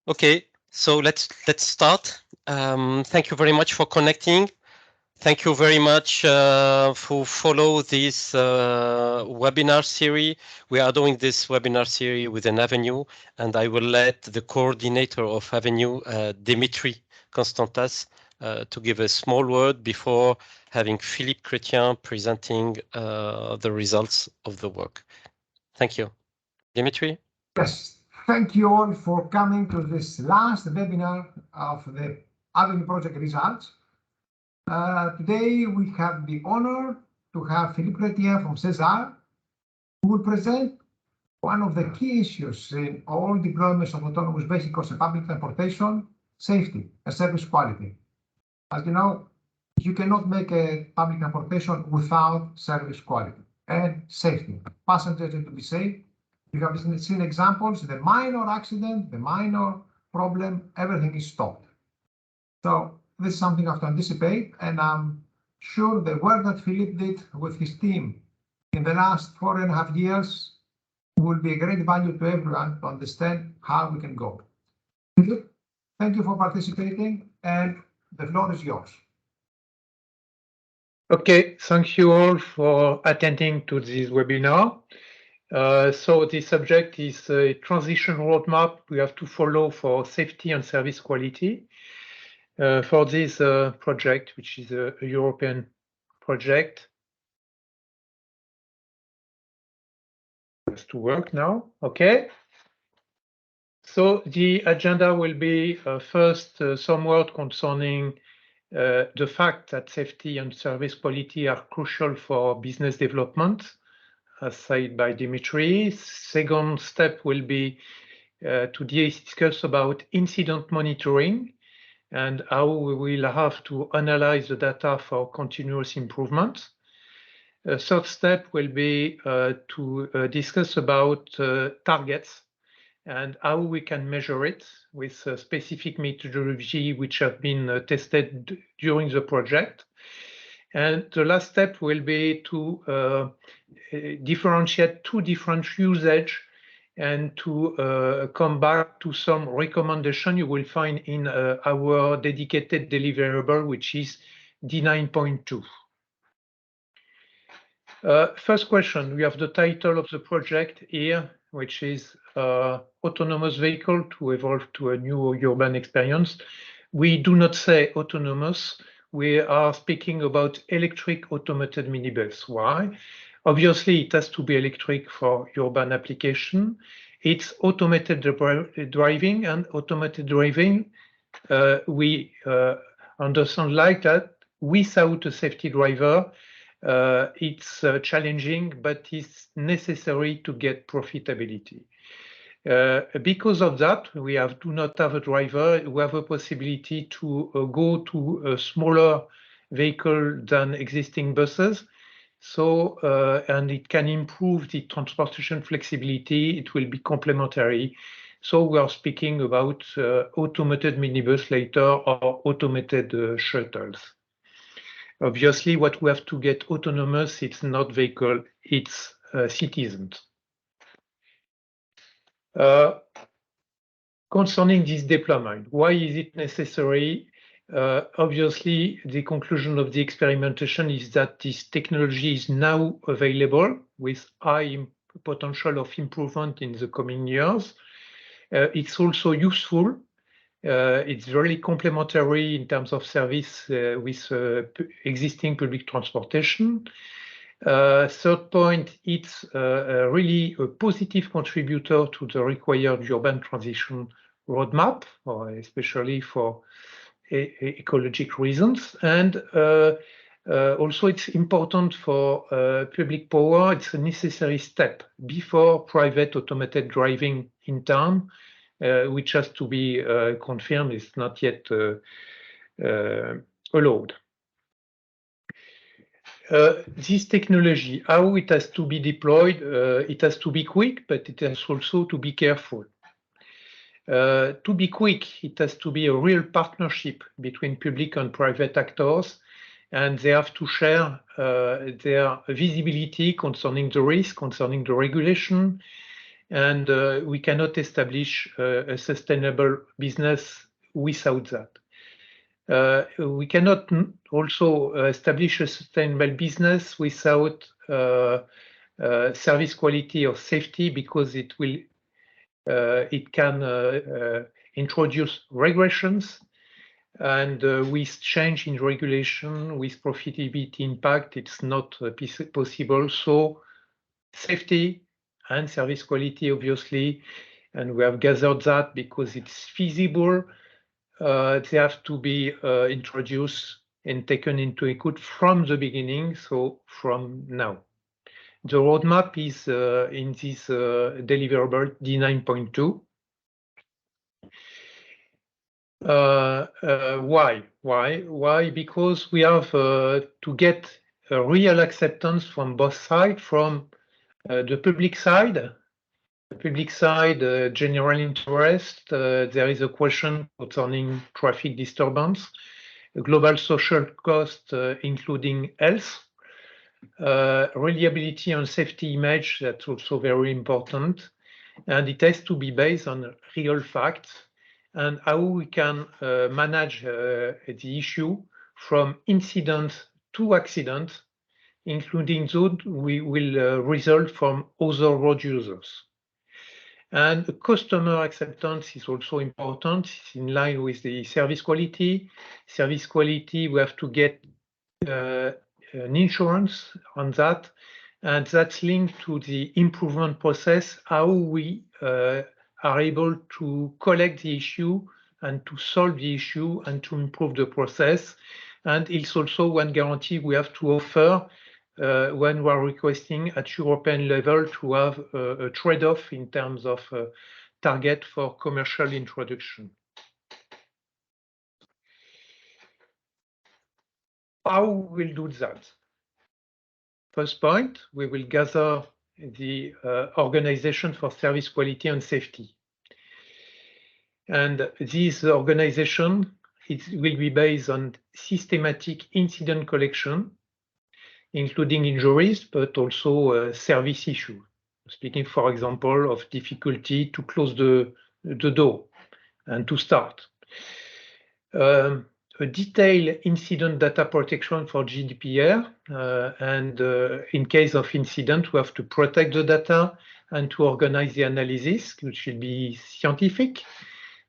Okay, so let's start. Thank you very much for connecting. Thank you very much for follow this webinar series. We are doing this webinar series with an Avenue, and I will let the coordinator of Avenue, Dimitri Constantas, to give a small word before having Philippe Chrétien presenting the results of the work. Thank you. Dimitri? Yes, thank you all for coming to this last webinar of the Avenue project results. Today we have the honor to have Philippe Chrétien from CEESAR, who will present one of the key issues in all deployments of autonomous vehicles and public transportation: safety and service quality. As you know, you cannot make a public transportation without service quality and safety. Passengers need to be safe. You have seen examples, the minor accident, the minor problem, everything is stopped. So this is something I have to anticipate, and I'm sure the work that Philippe did with his team in the last 4.5 years will be a great value to everyone to understand how we can go. Philippe, thank you for participating, and the floor is yours. Okay, thank you all for attending to this webinar. So the subject is a transition roadmap we have to follow for safety and service quality. For this project, which is a European project. Has to work now, okay. So the agenda will be first some word concerning the fact that safety and service quality are crucial for business development, as said by Dimitri. Second step will be to discuss about incident monitoring and how we will have to analyze the data for continuous improvement. Third step will be to discuss about targets and how we can measure it with a specific methodology which have been tested during the project. And the last step will be to differentiate two different usage and to come back to some recommendation you will find in our dedicated deliverable, which is D9.2. First question, we have the title of the project here, which is autonomous vehicle to evolve to a new urban experience. We do not say autonomous, we are speaking about electric automated minibus. Why? Obviously, it has to be electric for urban application. It's automated driving, and automated driving, we understand like that without a safety driver, it's challenging, but it's necessary to get profitability. Because of that, we do not have a driver. We have a possibility to go to a smaller vehicle than existing buses. So, and it can improve the transportation flexibility. It will be complementary. So we are speaking about automated minibus later or automated shuttles. Obviously, what we have to get autonomous, it's not vehicle, it's citizens. Concerning this deployment, why is it necessary? Obviously, the conclusion of the experimentation is that this technology is now available with high potential of improvement in the coming years. It's also useful. It's very complementary in terms of service with existing public transportation. Third point, it's really a positive contributor to the required urban transition roadmap, or especially for ecologic reasons. And also it's important for public power. It's a necessary step before private automated driving in town, which has to be confirmed, is not yet allowed. This technology, how it has to be deployed, it has to be quick, but it has also to be careful. To be quick, it has to be a real partnership between public and private actors, and they have to share their visibility concerning the risk, concerning the regulation, and we cannot establish a sustainable business without that. We cannot also establish a sustainable business without service quality or safety, because it can introduce regressions, and with change in regulation, with profitability impact, it's not possible. So safety and service quality, obviously, and we have gathered that because it's feasible. They have to be introduced and taken into account from the beginning, so from now. The roadmap is in this deliverable D9.2. Why? Because we have to get a real acceptance from both sides, from the public side. General interest. There is a question concerning traffic disturbance, global social cost, including health, reliability and safety image. That's also very important, and it has to be based on real facts and how we can manage the issue from incident to accident, including those we will result from other road users. And customer acceptance is also important. It's in line with the service quality. Service quality, we have to get an insurance on that, and that's linked to the improvement process, how we are able to collect the issue and to solve the issue and to improve the process. And it's also one guarantee we have to offer when we are requesting at European level to have a trade-off in terms of target for commercial introduction. How we will do that? First point, we will gather the organization for service quality and safety. And this organization, it will be based on systematic incident collection, including injuries, but also service issues. Speaking, for example, of difficulty to close the door and to start. A detailed incident data protection for GDPR, and in case of incident, we have to protect the data and to organize the analysis, which should be scientific,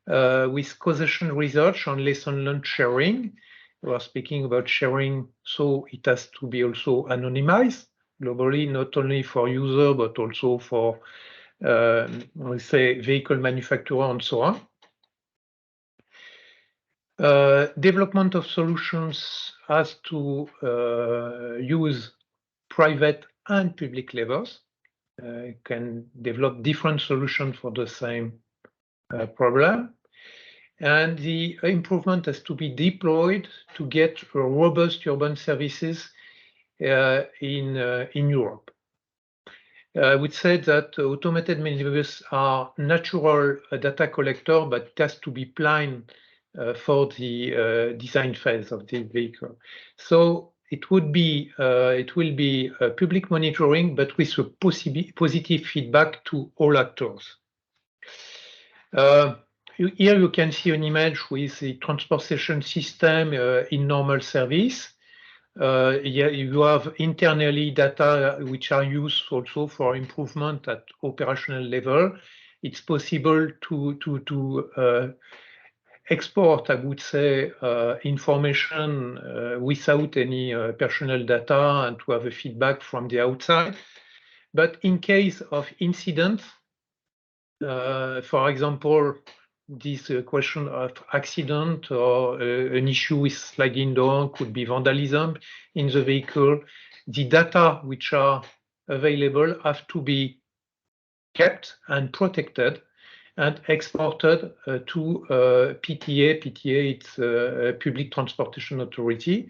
with causation research on lesson learned sharing. We are speaking about sharing, so it has to be also anonymized globally, not only for user, but also for, we say, vehicle manufacturer and so on. Development of solutions has to use private and public levels. Can develop different solutions for the same problem. And the improvement has to be deployed to get robust urban services in Europe. I would say that automated minibuses are natural data collector, but it has to be planned for the design phase of the vehicle. So it will be public monitoring, but with a positive feedback to all actors. Here you can see an image with the transportation system in normal service. You have internally data which are used also for improvement at operational level. It's possible to export, I would say, information without any personal data and to have a feedback from the outside. But in case of incident, for example, this question of accident or an issue with sliding door, could be vandalism in the vehicle, the data which are available have to be kept and protected and exported to PTA. PTA, it's a Public Transportation Authority,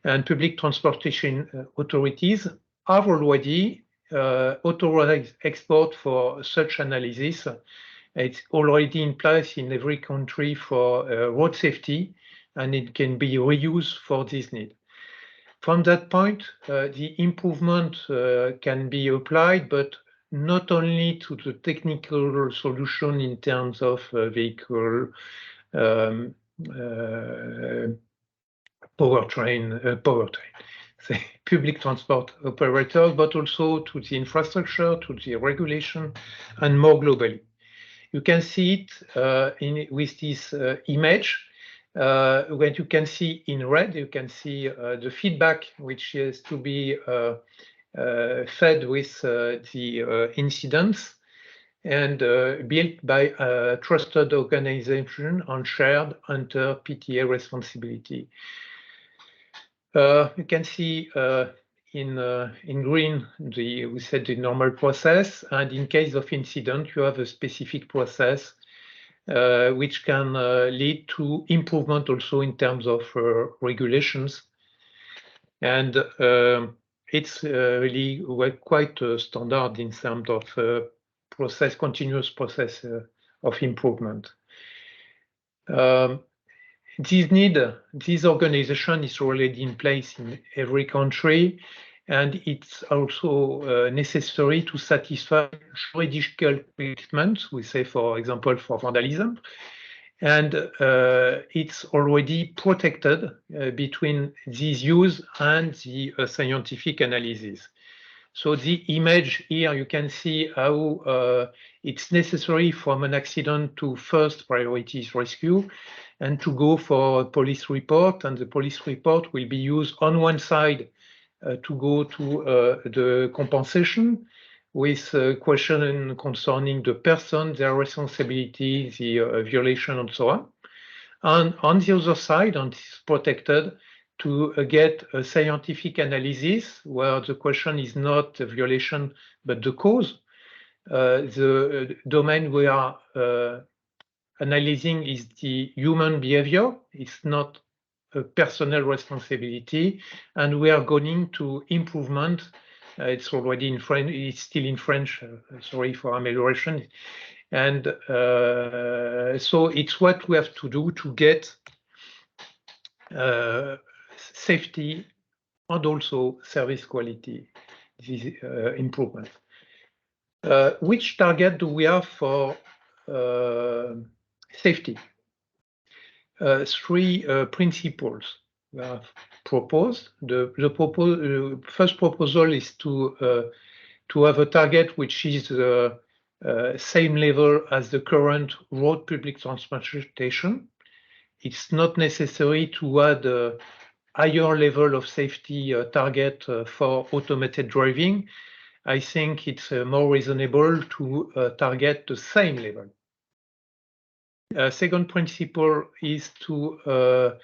and public transportation authorities have already authorized export for such analysis. It's already in place in every country for road safety, and it can be reused for this need. From that point, the improvement can be applied, but not only to the technical solution in terms of vehicle, powertrain, say, public transport operators, but also to the infrastructure, to the regulation, and more globally. You can see it with this image. When you can see in red, you can see the feedback which is to be fed with the incidents and built by a trusted organization on shared inter-PTA responsibility. You can see in green, we said the normal process, and in case of incident, you have a specific process which can lead to improvement also in terms of regulations. And it's really quite standard in terms of continuous process of improvement. This organization is already in place in every country, and it's also necessary to satisfy juridical requirements, we say, for example, for vandalism. And it's already protected between this use and the scientific analysis. So the image here, you can see how it's necessary from an accident to first priorities rescue and to go for a police report. And the police report will be used on one side to go to the compensation with a question concerning the person, their responsibility, the violation, and so on. And on the other side, and it's protected to get a scientific analysis where the question is not a violation, but the cause. The domain we are analyzing is the human behavior. It's not a personal responsibility, and we are going to improvement. It's already in French. It's still in French. Sorry for amelioration. And so it's what we have to do to get safety and also service quality, this improvement. Which target do we have for safety? Three principles we have proposed. The first proposal is to have a target which is same level as the current road public transportation. It's not necessary to add a higher level of safety target for automated driving. I think it's more reasonable to target the same level. Second principle is to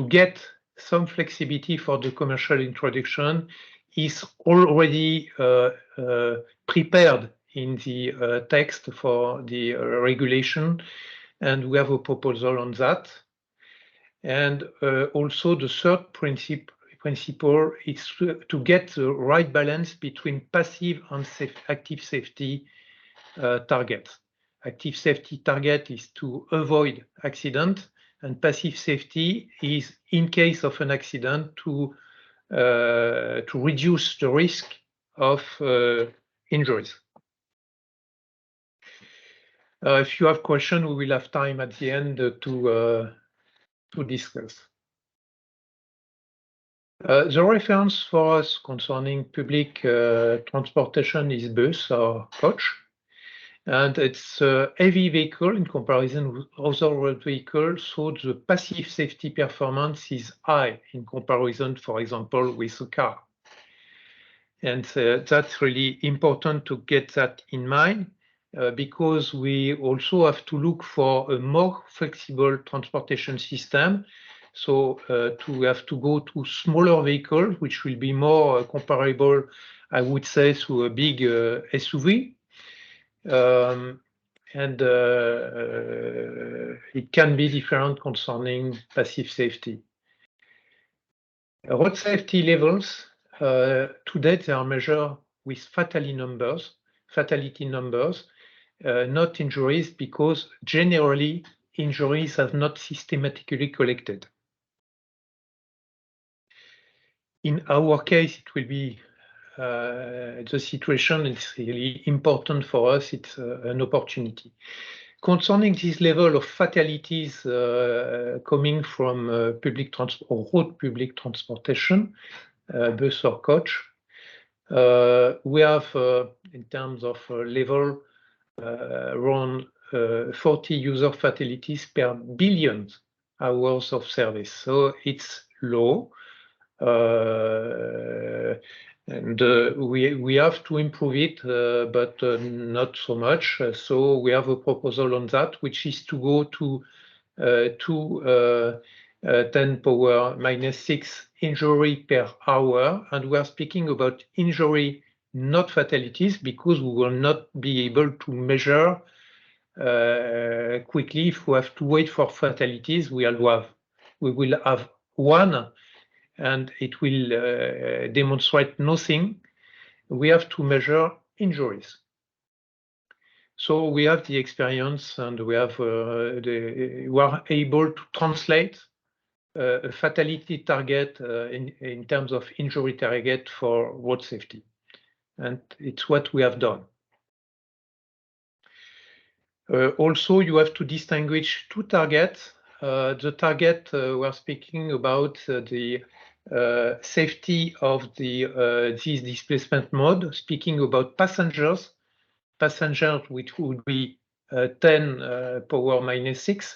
get some flexibility for the commercial introduction. Is already prepared in the text for the regulation, and we have a proposal on that. And also the third principle is to get the right balance between passive and active safety targets. Active safety target is to avoid accident, and passive safety is, in case of an accident, to reduce the risk of injuries. If you have questions, we will have time at the end to discuss. The reference for us concerning public transportation is bus or coach. And it's a heavy vehicle in comparison with other road vehicles, so the passive safety performance is high in comparison, for example, with a car. And that's really important to get that in mind because we also have to look for a more flexible transportation system. So to have to go to smaller vehicles, which will be more comparable, I would say, to a big SUV. And it can be different concerning passive safety. Road safety levels, today they are measured with fatality numbers, not injuries, because generally injuries are not systematically collected. In our case, it will be the situation is really important for us. It's an opportunity. Concerning this level of fatalities coming from public transport or road public transportation, bus or coach, we have, in terms of level, around 40 user fatalities per billion hours of service. So it's low. And we have to improve it, but not so much. So we have a proposal on that, which is to go to 10⁻⁻⁶ injury per hour. And we are speaking about injury, not fatalities, because we will not be able to measure quickly. If we have to wait for fatalities, we will have one, and it will demonstrate nothing. We have to measure injuries. So we have the experience, and we are able to translate a fatality target in terms of injury target for road safety. And it's what we have done. Also, you have to distinguish two targets. The target we're speaking about the safety of this displacement mode, speaking about passengers which would be 10⁻⁶.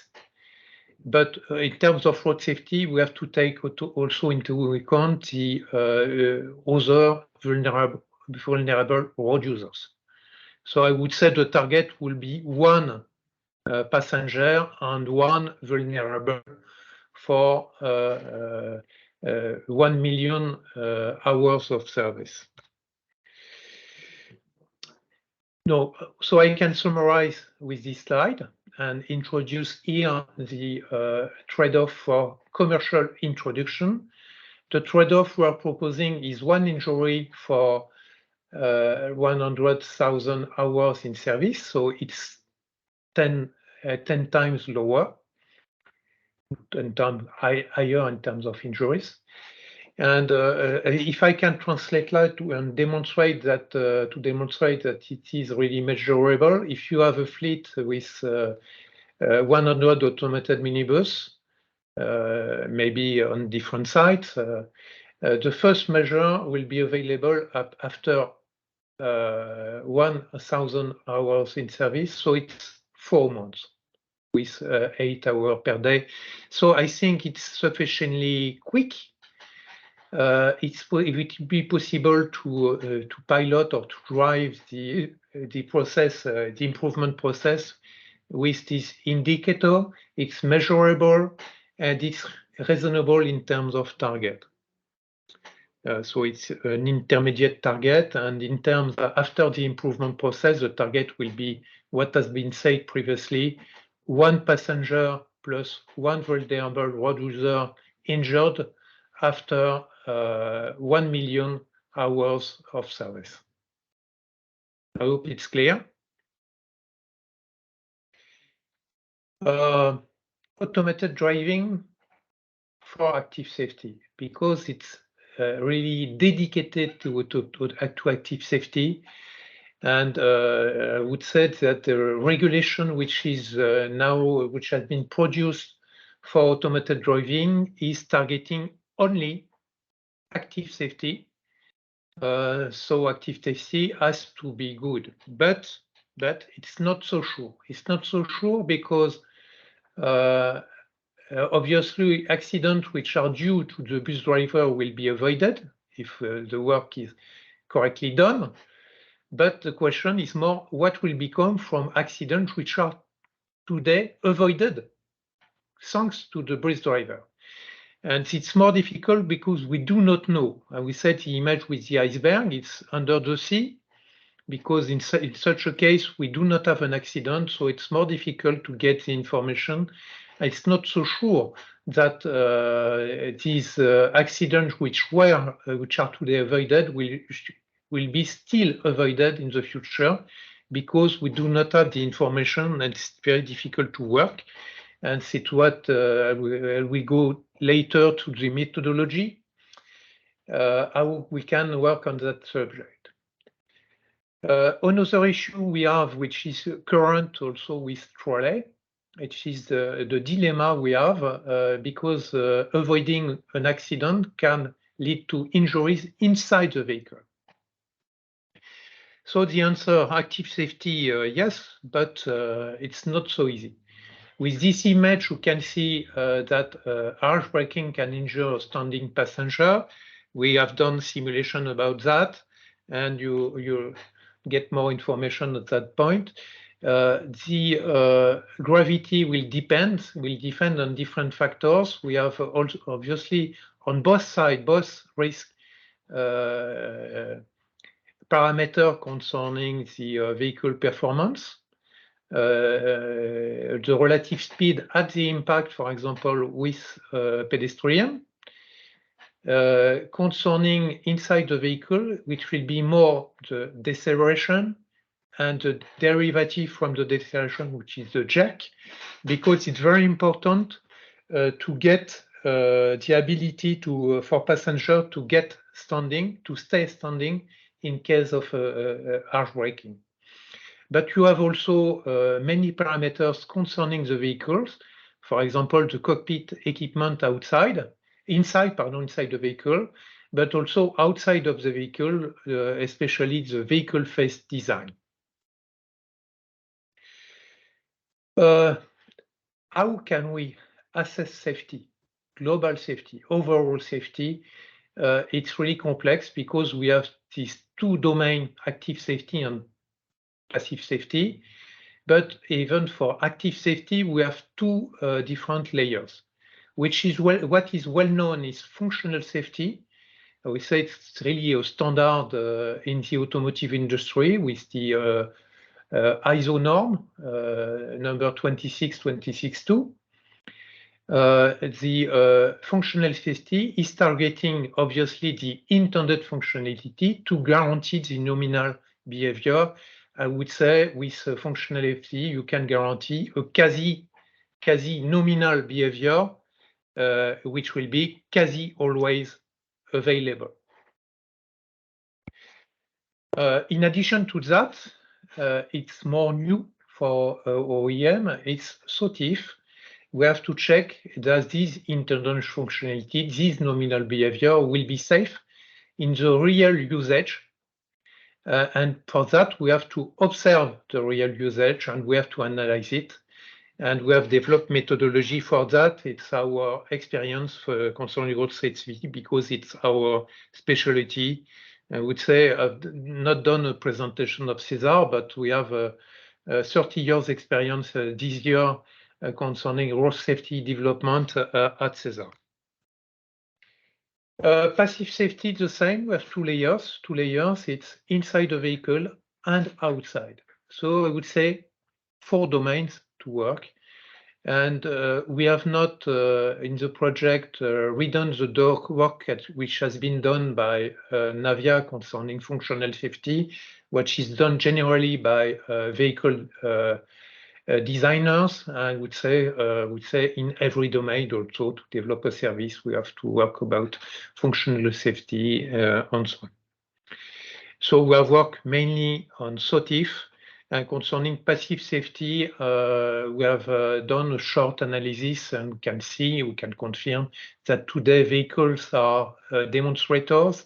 But in terms of road safety, we have to take also into account the other vulnerable road users. So I would say the target will be one passenger and one vulnerable for 1 million hours of service. No, so I can summarize with this slide and introduce here the trade-off for commercial introduction. The trade-off we are proposing is one injury for 100,000 hours in service, so it's 10 times lower, 10 times higher in terms of injuries. And if I can translate that and demonstrate that, it is really measurable, if you have a fleet with 100 automated minibus, maybe on different sites, the first measure will be available after 1,000 hours in service, so it's 4 months with 8 hours per day. So I think it's sufficiently quick. It would be possible to pilot or to drive the process, the improvement process with this indicator. It's measurable and it's reasonable in terms of target. So it's an intermediate target, and in terms after the improvement process, the target will be what has been said previously: one passenger plus one vulnerable road user injured after 1 million hours of service. I hope it's clear. Automated driving for active safety, because it's really dedicated to active safety. And I would say that the regulation which is which has been produced for automated driving is targeting only active safety. So active safety has to be good, but it's not so sure. It's not so sure because obviously accidents which are due to the bus driver will be avoided if the work is correctly done. But the question is more, what will become from accidents which are today avoided thanks to the bus driver? And it's more difficult because we do not know. And we said the image with the iceberg, it's under the sea, because in such a case, we do not have an accident, so it's more difficult to get the information. It's not so sure that these accidents which are today avoided will be still avoided in the future, because we do not have the information and it's very difficult to work. And it's what we go later to the methodology. how we can work on that subject. Another issue we have, which is current also with trolley, which is the dilemma we have because avoiding an accident can lead to injuries inside the vehicle. So the answer, active safety, yes, but it's not so easy. With this image, you can see that harsh braking can injure a standing passenger. We have done simulation about that, and you get more information at that point. The gravity will depend on different factors. We have also obviously on both sides, both risk parameter concerning the vehicle performance. The relative speed at the impact, for example, with pedestrian. Concerning inside the vehicle, which will be more the deceleration and the derivative from the deceleration, which is the jack, because it's very important to get the ability to for passenger to get standing, to stay standing in case of harsh braking. But you have also many parameters concerning the vehicles. For example, the cockpit equipment inside the vehicle, but also outside of the vehicle, especially the vehicle face design. How can we assess safety, global safety, overall safety? It's really complex because we have these two domains, active safety and passive safety. But even for active safety, we have two different layers, which is what is well known is functional safety. We say it's really a standard in the automotive industry with the ISO norm number 26262. The functional safety is targeting obviously the intended functionality to guarantee the nominal behavior. I would say with functional safety, you can guarantee a quasi nominal behavior, which will be quasi always available. In addition to that, it's more new for OEM, it's SOTIF. We have to check that this intended functionality, this nominal behavior will be safe in the real usage. And for that, we have to observe the real usage and we have to analyze it. And we have developed methodology for that. It's our experience concerning road safety because it's our specialty. I would say I've not done a presentation of CEESAR, but we have 30 years experience this year concerning road safety development at CEESAR. Passive safety, the same. We have two layers. It's inside the vehicle and outside. So I would say 4 domains to work. And we have not in the project redone the work which has been done by Navia concerning functional safety, which is done generally by vehicle designers. I would say in every domain also to develop a service, we have to work about functional safety and so on. So we have worked mainly on SOTIF. And concerning passive safety, we have done a short analysis and we can confirm that today vehicles are demonstrators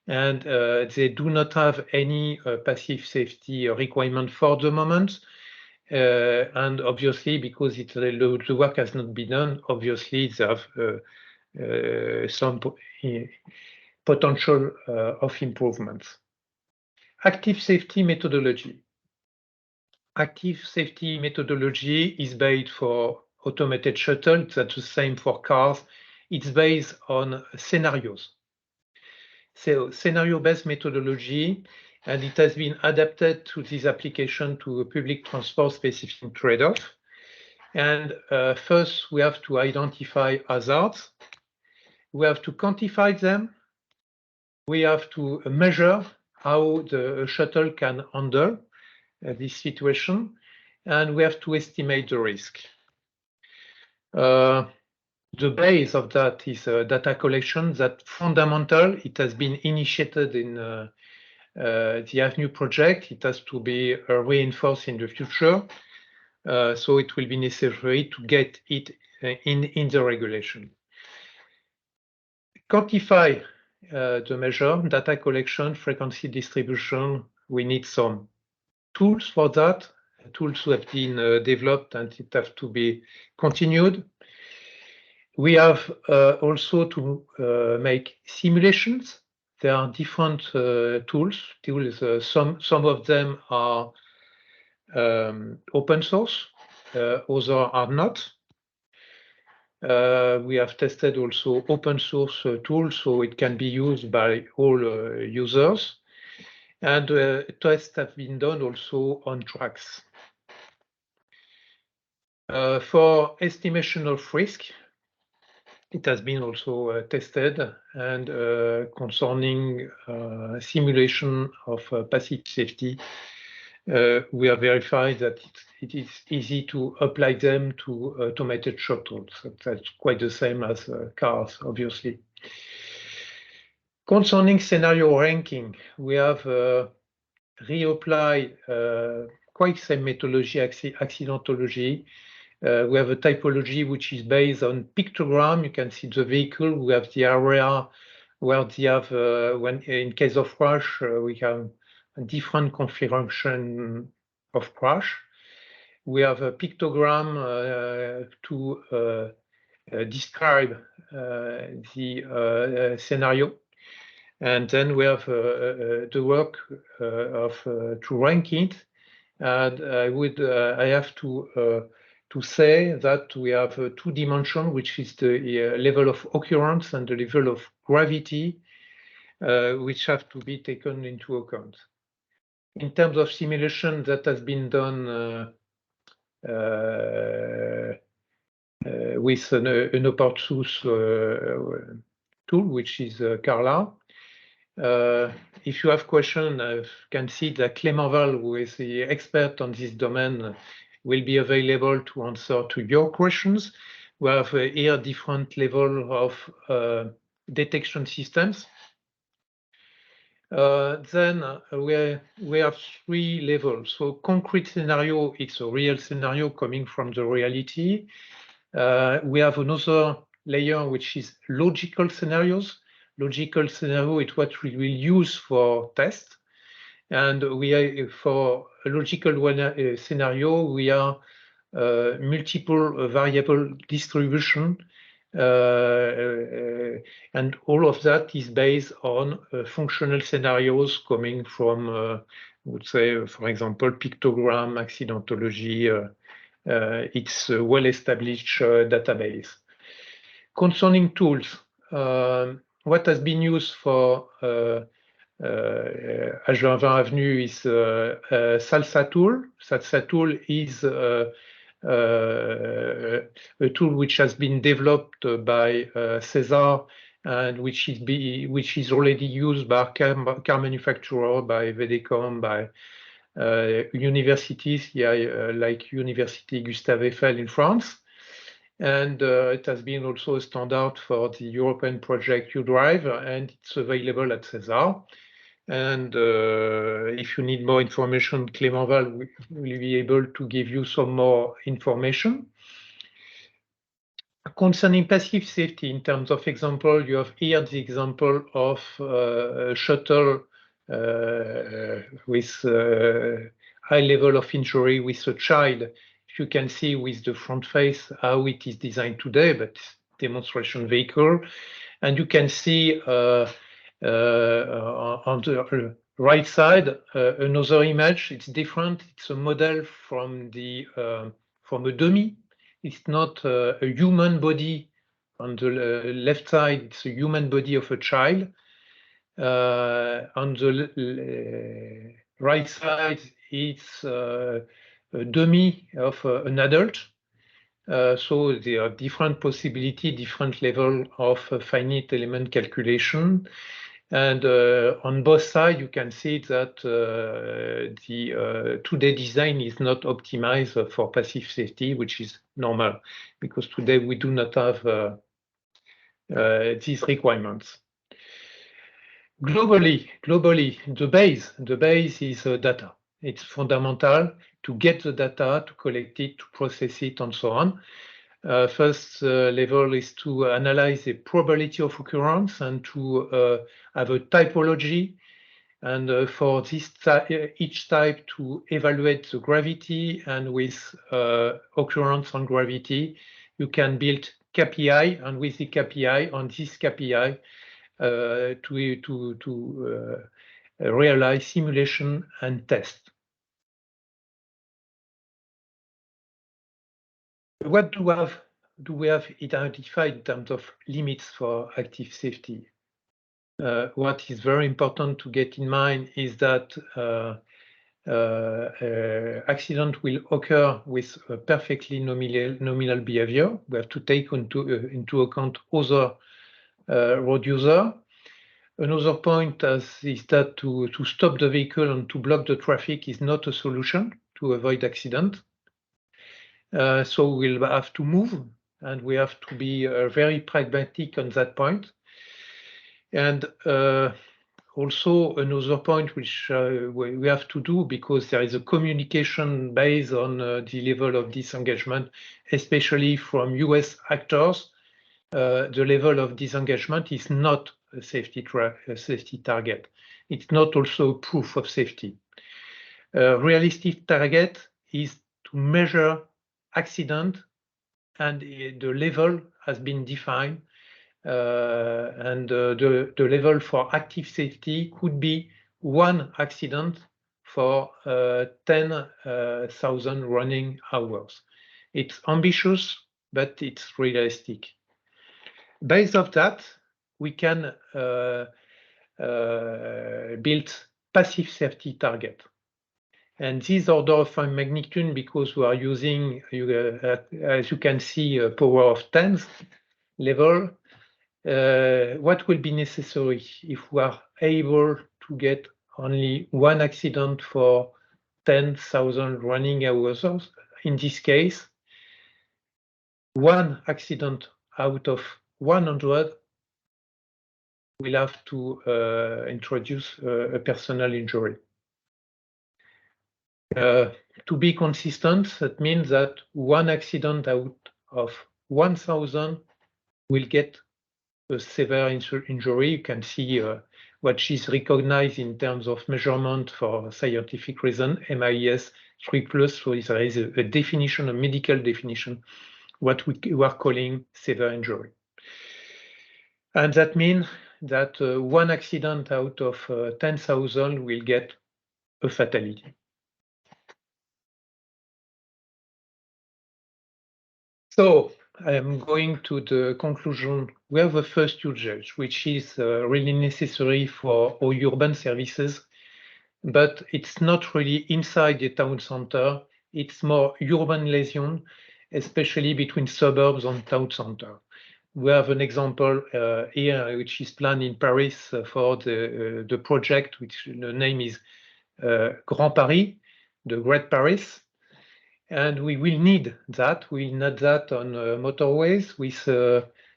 and they do not have any passive safety requirement for the moment. And obviously, because the work has not been done, obviously they have some potential of improvements. Active safety methodology. Active safety methodology is based for automated shuttle. That's the same for cars. It's based on scenarios. So scenario-based methodology, and it has been adapted to this application to a public transport specific trade-off. And first, we have to identify hazards. We have to quantify them. We have to measure how the shuttle can handle this situation, and we have to estimate the risk. The base of that is data collection. That fundamental. It has been initiated in the Avenue project. It has to be reinforced in the future. So it will be necessary to get it in the regulation. Quantify the measure, data collection, frequency distribution. We need some tools for that. Tools have been developed and it have to be continued. We have also to make simulations. There are different tools. Some of them are open source, others are not. We have tested also open source tools, so it can be used by all users. And tests have been done also on tracks. For estimation of risk, it has been also tested, and concerning simulation of passive safety, we have verified that it is easy to apply them to automated shuttles. That's quite the same as cars, obviously. Concerning scenario ranking, we have reapplied quite same methodology, accidentology. We have a typology which is based on pictogram. You can see the vehicle. We have the area where they have, when in case of crash, we have a different configuration of crash. We have a pictogram to describe the scenario. And then we have the work to rank it. And I have to say that we have two dimensions, which is the level of occurrence and the level of gravity, which have to be taken into account. In terms of simulation, that has been done with an open source tool, which is Carla. If you have questions, I can see that Clément, who is the expert on this domain, will be available to answer to your questions. We have here different level of detection systems. Then we have three levels. So concrete scenario, it's a real scenario coming from the reality. We have another layer, which is logical scenarios. Logical scenario is what we will use for test. And for a logical scenario, we are multiple variable distribution. And all of that is based on functional scenarios coming from, I would say, for example, pictogram, accidentology. It's a well-established database. Concerning tools, what has been used for Azure 20 Avenue is SALSA tool. SALSA tool is a tool which has been developed by CEESAR and which is already used by car manufacturer, by Vedecom, by universities, like University Gustave Eiffel in France. And it has been also a standard for the European project UDrive, and it's available at CEESAR. And if you need more information, Clément will be able to give you some more information. Concerning passive safety, in terms of example, you have here the example of a shuttle with high level of injury with a child. You can see with the front face how it is designed today, but demonstration vehicle. And you can see on the right side another image. It's different. It's a model from a dummy. It's not a human body. On the left side, it's a human body of a child. On the right side, it's a dummy of an adult. So there are different possibilities, different level of finite element calculation. And on both sides, you can see that the today design is not optimized for passive safety, which is normal, because today we do not have these requirements. Globally, the base is data. It's fundamental to get the data, to collect it, to process it, and so on. First level is to analyze the probability of occurrence and to have a typology, and for this each type to evaluate the gravity, and with occurrence on gravity, you can build KPI, and with the KPI, on this KPI, to realize simulation and test. What do we have identified in terms of limits for active safety? What is very important to get in mind is that accident will occur with a perfectly nominal behavior. We have to take into account other road user. Another point is that to stop the vehicle and to block the traffic is not a solution to avoid accident. So we'll have to move, and we have to be very pragmatic on that point. And also another point which we have to do, because there is a communication based on the level of disengagement, especially from US actors. The level of disengagement is not a safety target. It's not also proof of safety. Realistic target is to measure accident, and the level has been defined, and the level for active safety could be 1 accident for 10,000 running hours. It's ambitious, but it's realistic. Based on that, we can build passive safety target. And this order of magnitude, because we are using, as you can see, a power of 10s level, what will be necessary if we are able to get only 1 accident for 10,000 running hours? In this case, 1 accident out of 100 will have to introduce a personal injury. To be consistent, that means that 1 accident out of 1,000 will get a severe injury. You can see what is recognized in terms of measurement for scientific reason, MIS 3+, so there is a definition, a medical definition, what we are calling severe injury. And that means that 1 accident out of 10,000 will get a fatality. So I am going to the conclusion. We have a first usage, which is really necessary for all urban services, but it's not really inside the town center. It's more urban liaison, especially between suburbs and town center. We have an example here, which is planned in Paris for the project, which the name is Grand Paris, the Great Paris. And we will need that. We will need that on motorways with,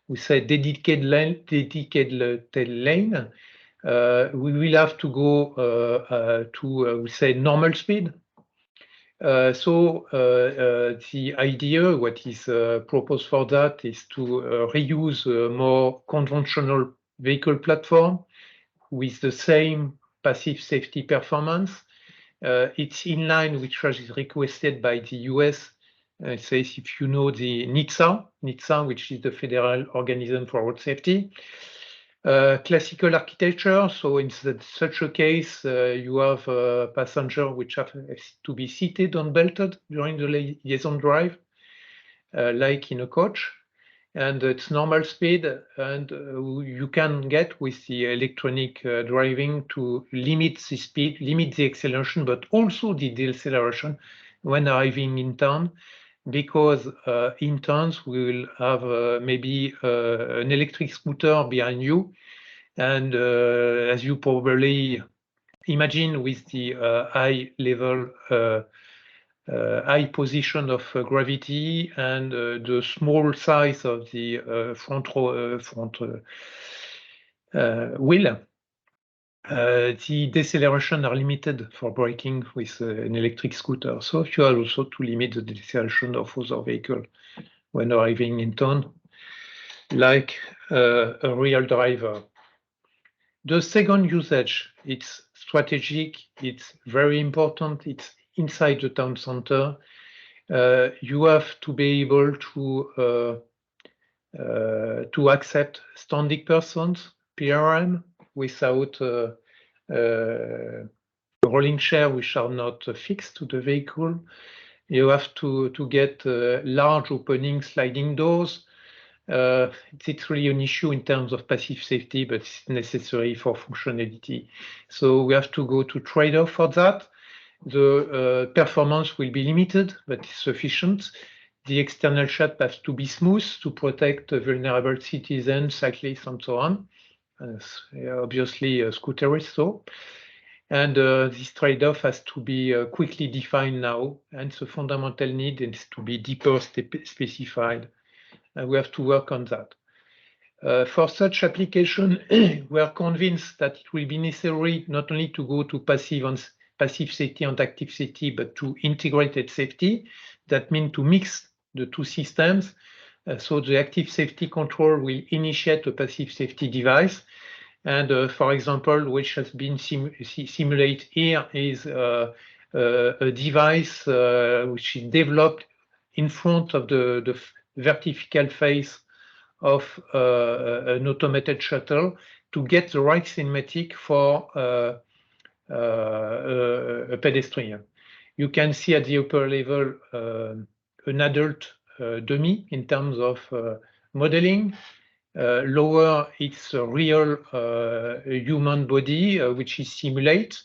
we say, dedicated lane. We will have to go to, we say, normal speed. So the idea, what is proposed for that, is to reuse a more conventional vehicle platform with the same passive safety performance. It's in line with what is requested by the US. It says, if you know the CEESAR, which is the Federal Organism for Road Safety. Classical architecture, so in such a case, you have passengers which have to be seated and belted during the liaison drive, like in a coach, and it's normal speed, and you can get with the electronic driving to limit the speed, limit the acceleration, but also the deceleration when arriving in town, because in towns we will have maybe an electric scooter behind you, and as you probably imagine, with the high level high position of gravity and the small size of the front wheel, the deceleration are limited for braking with an electric scooter. So you have also to limit the deceleration of other vehicles when arriving in town, like a real driver. The second usage, it's strategic, it's very important, it's inside the town center. You have to be able to accept standing persons, PRM, without rolling chair which are not fixed to the vehicle. You have to get large opening sliding doors. It's really an issue in terms of passive safety, but it's necessary for functionality. So we have to go to trade-off for that. The performance will be limited, but it's sufficient. The external shape has to be smooth to protect vulnerable citizens, cyclists, and so on. Obviously, scooterists, so. And this trade-off has to be quickly defined now, and the fundamental need is to be deeper specified. And we have to work on that. For such application, we are convinced that it will be necessary not only to go to passive safety and active safety, but to integrated safety. That means to mix the two systems. So the active safety control will initiate a passive safety device. And for example, which has been simulated here is a device which is developed in front of the vertical face of an automated shuttle to get the right cinematic for a pedestrian. You can see at the upper level an adult dummy in terms of modeling. Lower, it's a real human body which is simulated.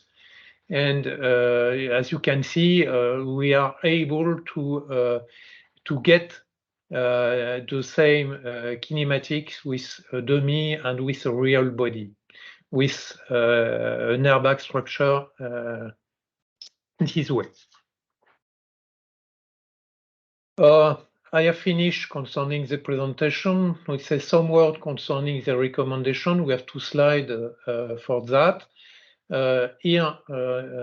And as you can see, we are able to get the same kinematics with a dummy and with a real body, with an airbag structure this way. I have finished concerning the presentation. We say some word concerning the recommendation. We have 2 slides for that. Here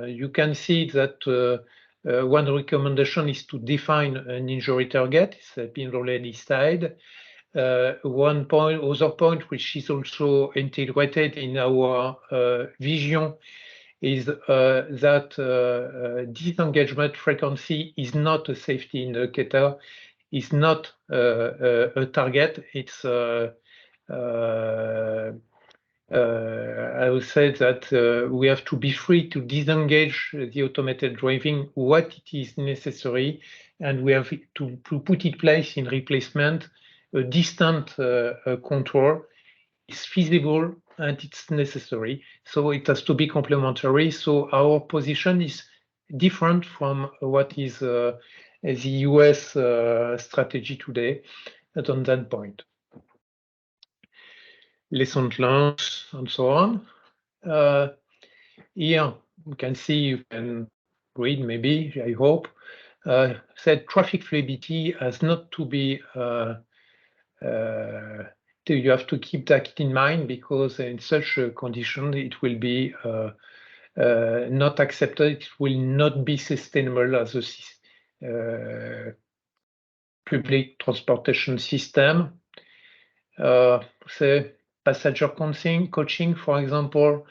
you can see that one recommendation is to define an injury target. It's been already said. Other point which is also integrated in our vision is that disengagement frequency is not a safety indicator, is not a target. It's I would say that we have to be free to disengage the automated driving what it is necessary, and we have to put in place in replacement a distant control. It's feasible and it's necessary, so it has to be complementary. So our position is different from what is the US strategy today on that point. Lessons learned and so on. Here you can see, you can read maybe, I hope, said traffic fluidity has not to be you have to keep that in mind, because in such a condition it will be not accepted, it will not be sustainable as a public transportation system. Say passenger coaching, for example,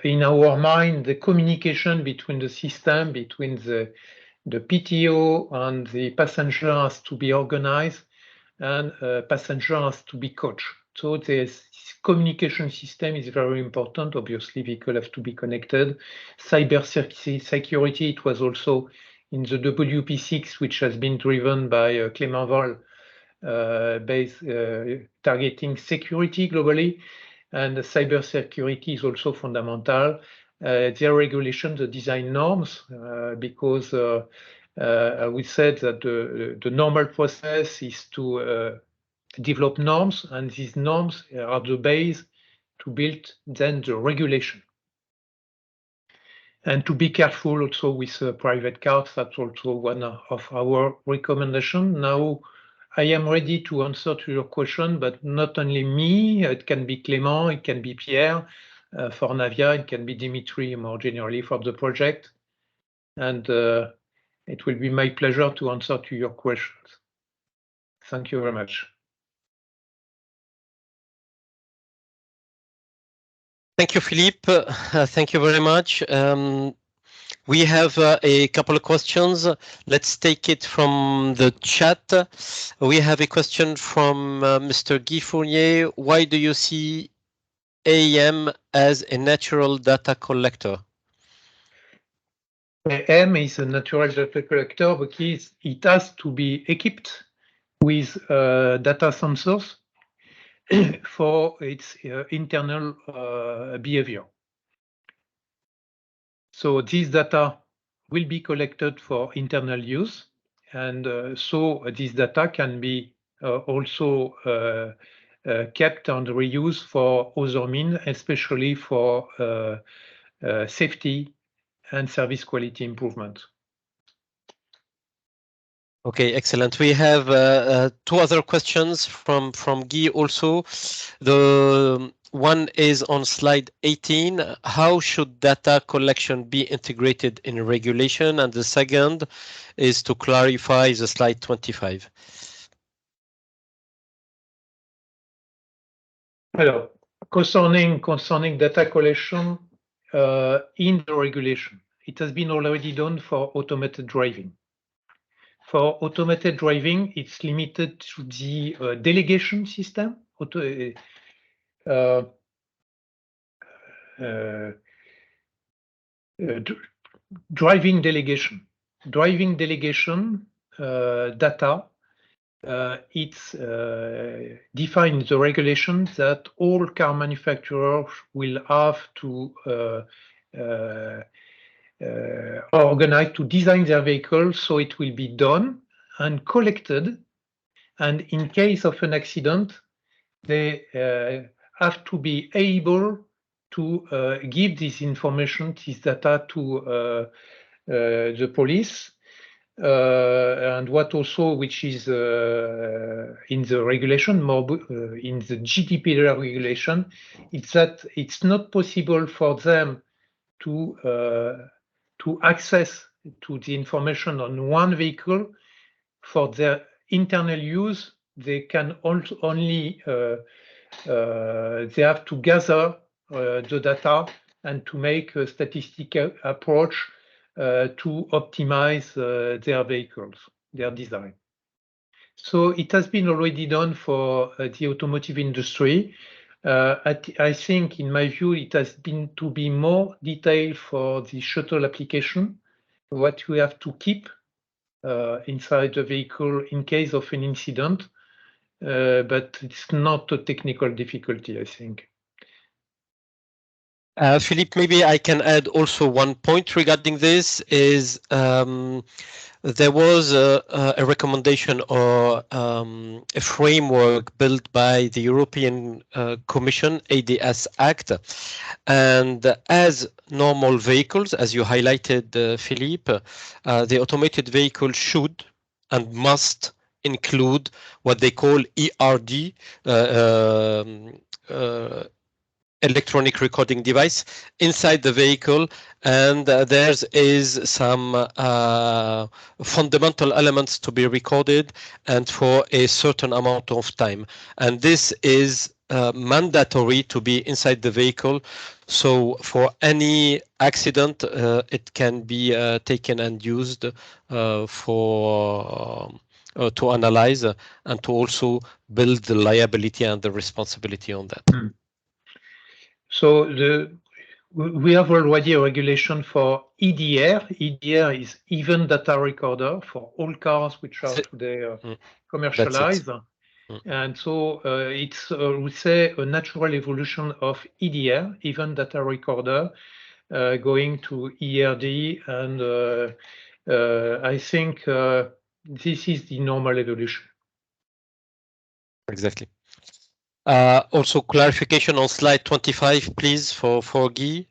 in our mind, the communication between the system, between the PTO and the passenger has to be organized, and passenger has to be coached. So this communication system is very important. Obviously, vehicles have to be connected. Cyber security, it was also in the WP6, which has been driven by Clément Vol, targeting security globally, and cyber security is also fundamental. Their regulation, the design norms, because we said that the normal process is to develop norms, and these norms are the base to build then the regulation. And to be careful also with private cars, that's also one of our recommendations. Now, I am ready to answer to your question, but not only me, it can be Clément, it can be Pierre for Navia, it can be Dimitri more generally for the project. And it will be my pleasure to answer to your questions. Thank you very much. Thank you, Philippe. Thank you very much. We have a couple of questions. Let's take it from the chat. We have a question from Mr. Guy Fournier. Why do you see AM as a natural data collector? AM is a natural data collector because it has to be equipped with data sensors for its internal behavior. So this data will be collected for internal use, and so this data can be also kept and reused for other means, especially for safety and service quality improvement. Okay, excellent. We have two other questions from Guy also. The one is on slide 18. How should data collection be integrated in regulation? And the second is to clarify the slide 25. Alors, concerning data collection in the regulation, it has been already done for automated driving. For automated driving, it's limited to the delegation system, driving delegation. Driving delegation data, it's defined in the regulation that all car manufacturers will have to organize to design their vehicles so it will be done and collected, and in case of an accident they have to be able to give this information, this data to the police, and what also which is in the regulation, in the GDPR regulation, it's that it's not possible for them to access to the information on one vehicle for their internal use. They can only they have to gather the data and to make a statistical approach to optimize their vehicles, their design. So it has been already done for the automotive industry. I think, in my view, it has been to be more detailed for the shuttle application, what we have to keep inside the vehicle in case of an incident, but it's not a technical difficulty, I think. Philippe, maybe I can add also one point regarding this is there was a recommendation or a framework built by the European Commission, ADS Act, and as normal vehicles, as you highlighted, Philippe, the automated vehicle should and must include what they call ERD, electronic recording device inside the vehicle, and there is some fundamental elements to be recorded and for a certain amount of time, and this is mandatory to be inside the vehicle, so for any accident it can be taken and used for to analyze and to also build the liability and the responsibility on that. So we have already a regulation for EDR. EDR is Event Data Recorder for all cars which are today commercialized. And so it's, we say, a natural evolution of EDR, Event Data Recorder, going to ERD. And I think this is the normal evolution. Exactly. Also clarification on slide 25, please, for Guy.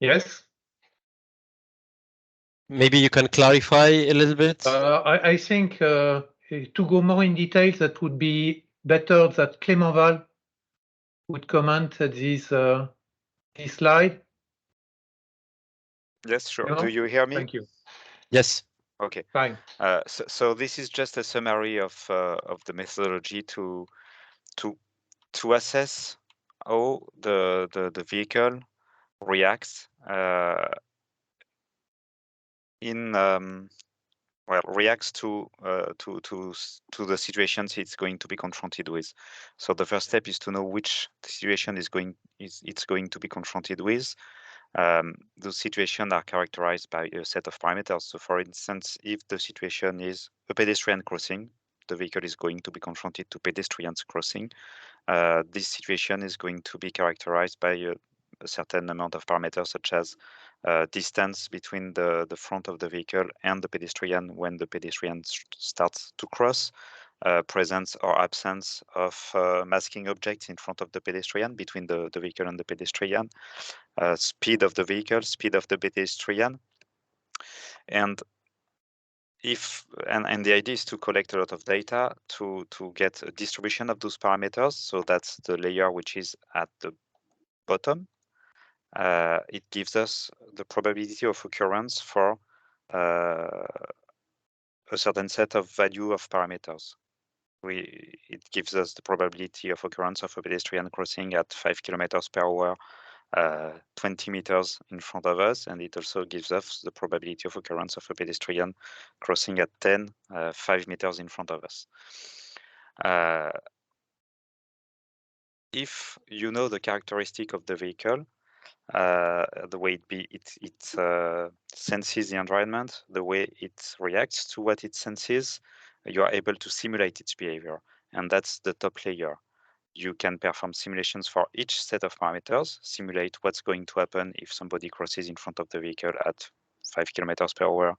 Yes. Maybe you can clarify a little bit. I think to go more in detail, that would be better that Clément Val would comment this slide. Yes, sure. Clément? Do you hear me? Thank you. Yes. Okay. Fine. So this is just a summary of the methodology to assess how the vehicle reacts reacts to the situations it's going to be confronted with. So the first step is to know which situation it's going to be confronted with. Those situations are characterized by a set of parameters. So for instance, if the situation is a pedestrian crossing, the vehicle is going to be confronted to pedestrians crossing. This situation is going to be characterized by a certain amount of parameters, such as distance between the front of the vehicle and the pedestrian when the pedestrian starts to cross, presence or absence of masking objects in front of the pedestrian, between the vehicle and the pedestrian, speed of the vehicle, speed of the pedestrian. And the idea is to collect a lot of data to get a distribution of those parameters. So that's the layer which is at the bottom. It gives us the probability of occurrence for a certain set of value of parameters. It gives us the probability of occurrence of a pedestrian crossing at 5 kilometers per hour, 20 meters in front of us, and it also gives us the probability of occurrence of a pedestrian crossing at 5 meters in front of us. If you know the characteristic of the vehicle, the way it senses the environment, the way it reacts to what it senses, you are able to simulate its behavior. And that's the top layer. You can perform simulations for each set of parameters, simulate what's going to happen if somebody crosses in front of the vehicle at 5 kilometers per hour,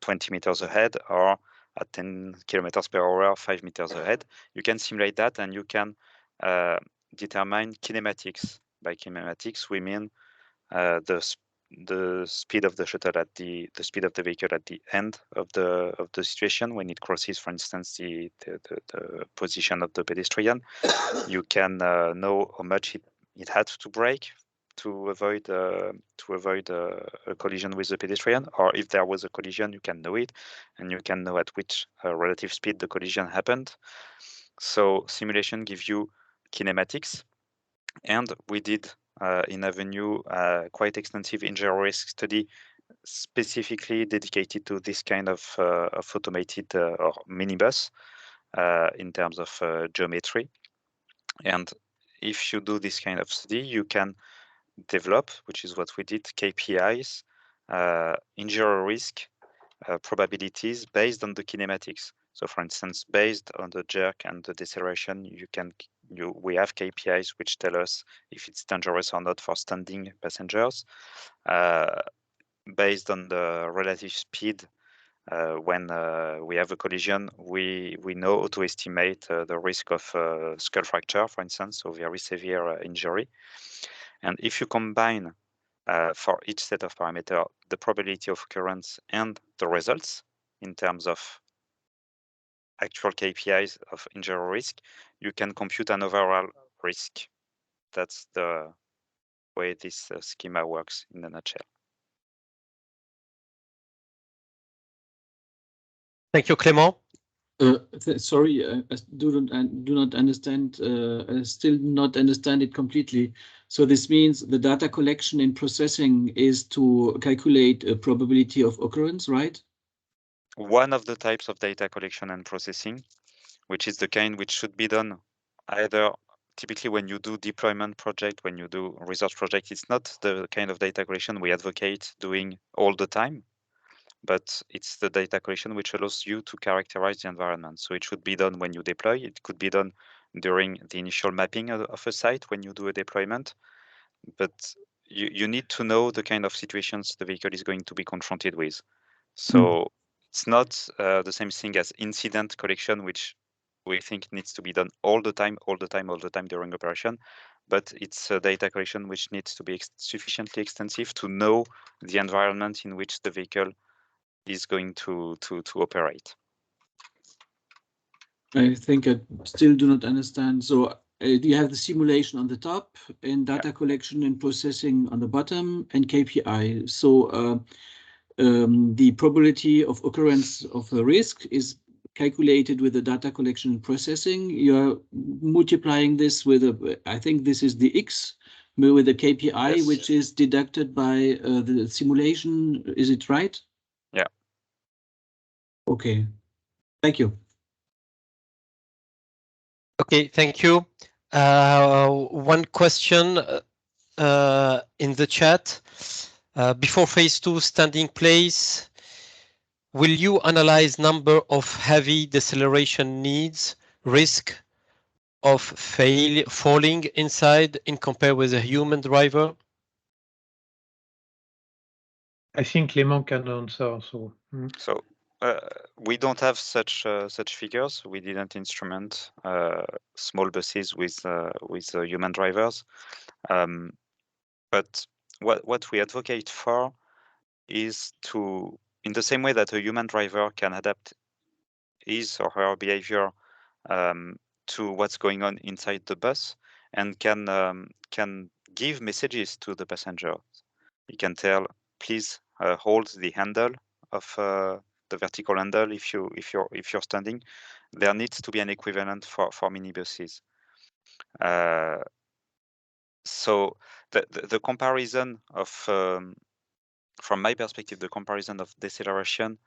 20 meters ahead, or at 10 kilometers per hour, 5 meters ahead. You can simulate that, and you can determine kinematics. By kinematics, we mean the speed of the shuttle at the speed of the vehicle at the end of the situation when it crosses, for instance, the position of the pedestrian. You can know how much it had to brake to avoid a collision with the pedestrian, or if there was a collision, you can know it, and you can know at which relative speed the collision happened. So simulation gives you kinematics, and we did in Avenue quite extensive injury risk study specifically dedicated to this kind of automated or minibus in terms of geometry. And if you do this kind of study, you can develop, which is what we did, KPIs, injury risk probabilities based on the kinematics. So for instance, based on the jerk and the deceleration, we have KPIs which tell us if it's dangerous or not for standing passengers. Based on the relative speed, when we have a collision, we know how to estimate the risk of skull fracture, for instance, so very severe injury. And if you combine for each set of parameters the probability of occurrence and the results in terms of actual KPIs of injury risk, you can compute an overall risk. That's the way this schema works in a nutshell. Thank you, Clément. Sorry, I do not understand. I still not understand it completely. So this means the data collection and processing is to calculate a probability of occurrence, right? One of the types of data collection and processing, which is the kind which should be done either typically when you do deployment project, when you do research project. It's not the kind of data collection we advocate doing all the time, but it's the data collection which allows you to characterize the environment. So it should be done when you deploy. It could be done during the initial mapping of a site when you do a deployment, but you need to know the kind of situations the vehicle is going to be confronted with. So it's not the same thing as incident collection, which we think needs to be done all the time during operation. but it's a data collection which needs to be sufficiently extensive to know the environment in which the vehicle is going to operate. I think I still do not understand. So you have the simulation on the top and data collection and processing on the bottom and KPI. So the probability of occurrence of a risk is calculated with the data collection and processing. You're multiplying this with I think this is the X with the KPI, Yes. which is deducted by the simulation. Is it right? Yeah. Okay. Thank you. Okay, thank you. One question in the chat. Before phase 2 standing place, will you analyze number of heavy deceleration needs, risk of falling inside in compare with a human driver? I think Clément can answer. So we don't have such figures. We didn't instrument small buses with human drivers. But what we advocate for is to, in the same way that a human driver can adapt his or her behavior to what's going on inside the bus, and can give messages to the passengers. You can tell, please hold the handle of the vertical handle if you're standing. There needs to be an equivalent for minibuses. So the comparison of, from my perspective, the comparison of deceleration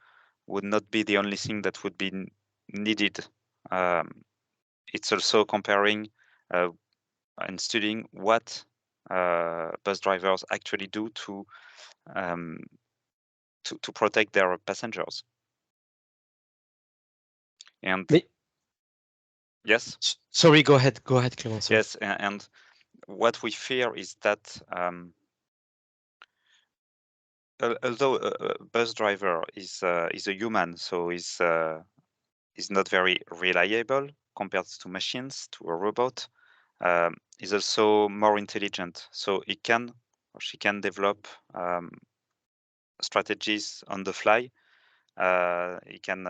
would not be the only thing that would be needed. It's also comparing and studying what bus drivers actually do to protect their passengers. And yes. Sorry, go ahead, Clément. Sorry. Yes, and what we fear is that although a bus driver is a human, so is not very reliable compared to machines, to a robot, is also more intelligent. So he can or she can develop strategies on the fly. He can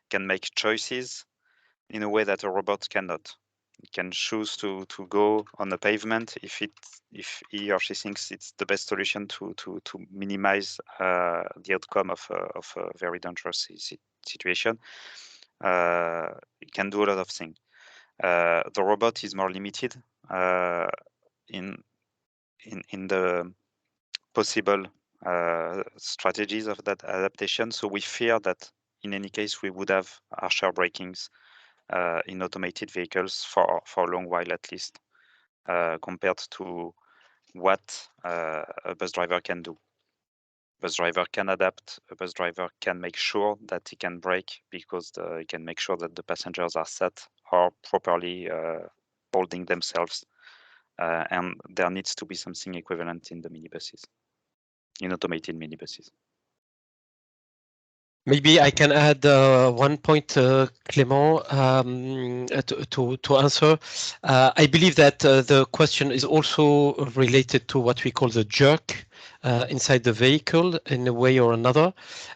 can make choices in a way that a robot cannot. He can choose to go on the pavement if he or she thinks it's the best solution to minimize the outcome of a very dangerous situation. It can do a lot of things. The robot is more limited in the possible strategies of that adaptation. So we fear that in any case we would have harsher brakings in automated vehicles for a long while at least, compared to what a bus driver can do. Bus driver can adapt. A bus driver can make sure that he can brake because he can make sure that the passengers are set or properly holding themselves. And there needs to be something equivalent in the minibuses, in automated minibuses. Maybe I can add one point, Clément, to answer. I believe that the question is also related to what we call the jerk inside the vehicle in a way or another.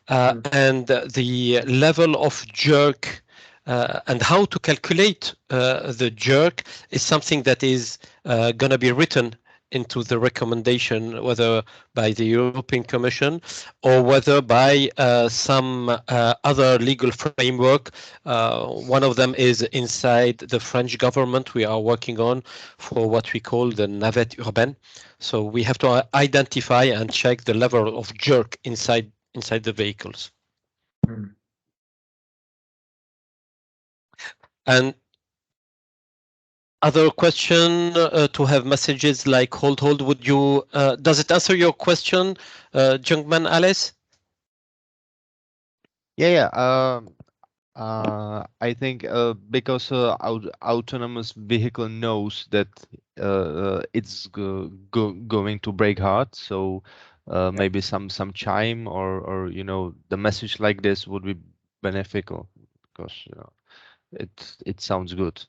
And the level of jerk and how to calculate the jerk is something that is going to be written into the recommendation, whether by the European Commission or whether by some other legal framework. One of them is inside the French government we are working on for what we call the navette urbaine. So we have to identify and check the level of jerk inside the vehicles. And other question to have messages like hold, would you, does it answer your question, Junkman Alice? Yeah. I think because autonomous vehicle knows that it's going to brake hard, so maybe some chime or the message like this would be beneficial because it sounds good.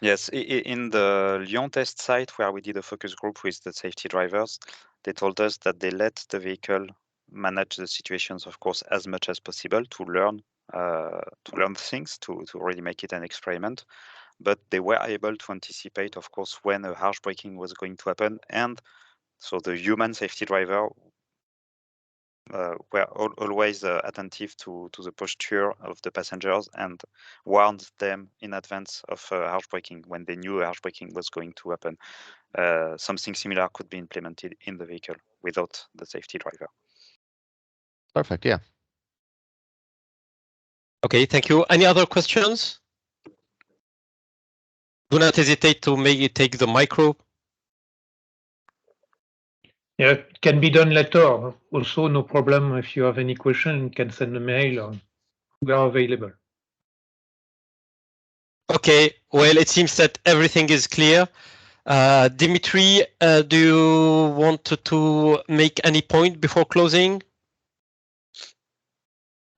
Yes, in the Lyon test site where we did a focus group with the safety drivers, they told us that they let the vehicle manage the situations, of course, as much as possible to learn things, to really make it an experiment. But they were able to anticipate, of course, when a harsh braking was going to happen, and so the human safety driver were always attentive to the posture of the passengers and warned them in advance of harsh braking when they knew harsh braking was going to happen. Something similar could be implemented in the vehicle without the safety driver. Perfect. Yeah. Okay, thank you. Any other questions? Do not hesitate to maybe take the micro. Yeah, it can be done later. Also, no problem. If you have any question, you can send a mail. Or we are available. Okay, well, it seems that everything is clear. Dimitri, do you want to make any point before closing?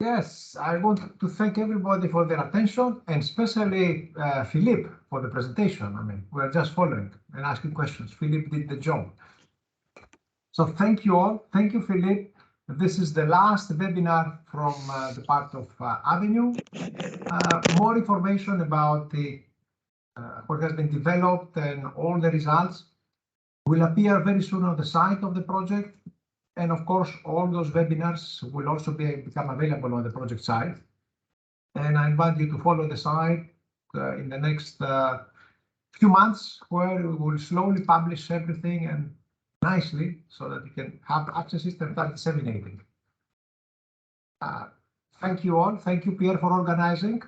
Yes, I want to thank everybody for their attention, and especially Philippe for the presentation. I mean, we're just following and asking questions. Philippe did the job. So thank you all. Thank you, Philippe. This is the last webinar from the part of Avenue. More information about what has been developed and all the results will appear very soon on the site of the project. And of course, all those webinars will also become available on the project site. And I invite you to follow the site in the next few months, where we will slowly publish everything and nicely so that you can have access to it and start disseminating. Thank you all. Thank you, Pierre, for organizing.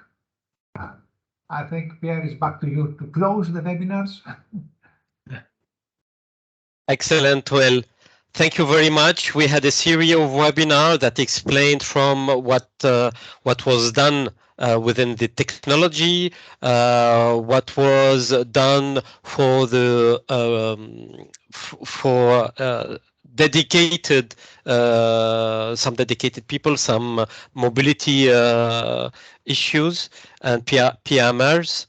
I think Pierre is back to you to close the webinars. Excellent. Well, thank you very much. We had a series of webinars that explained from what was done within the technology, what was done for the dedicated some dedicated people, some mobility issues and PMRs.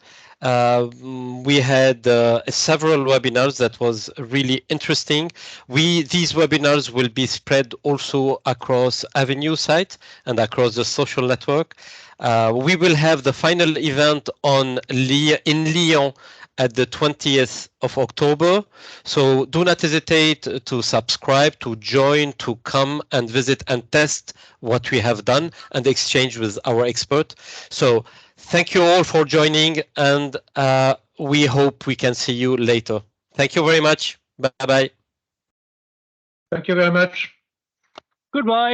We had several webinars that was really interesting. These webinars will be spread also across Avenue site and across the social network. We will have the final event in Lyon at the 20th of October. So do not hesitate to subscribe, to join, to come and visit and test what we have done and exchange with our expert. So thank you all for joining, and we hope we can see you later. Thank you very much. Bye-bye. Thank you very much. Goodbye.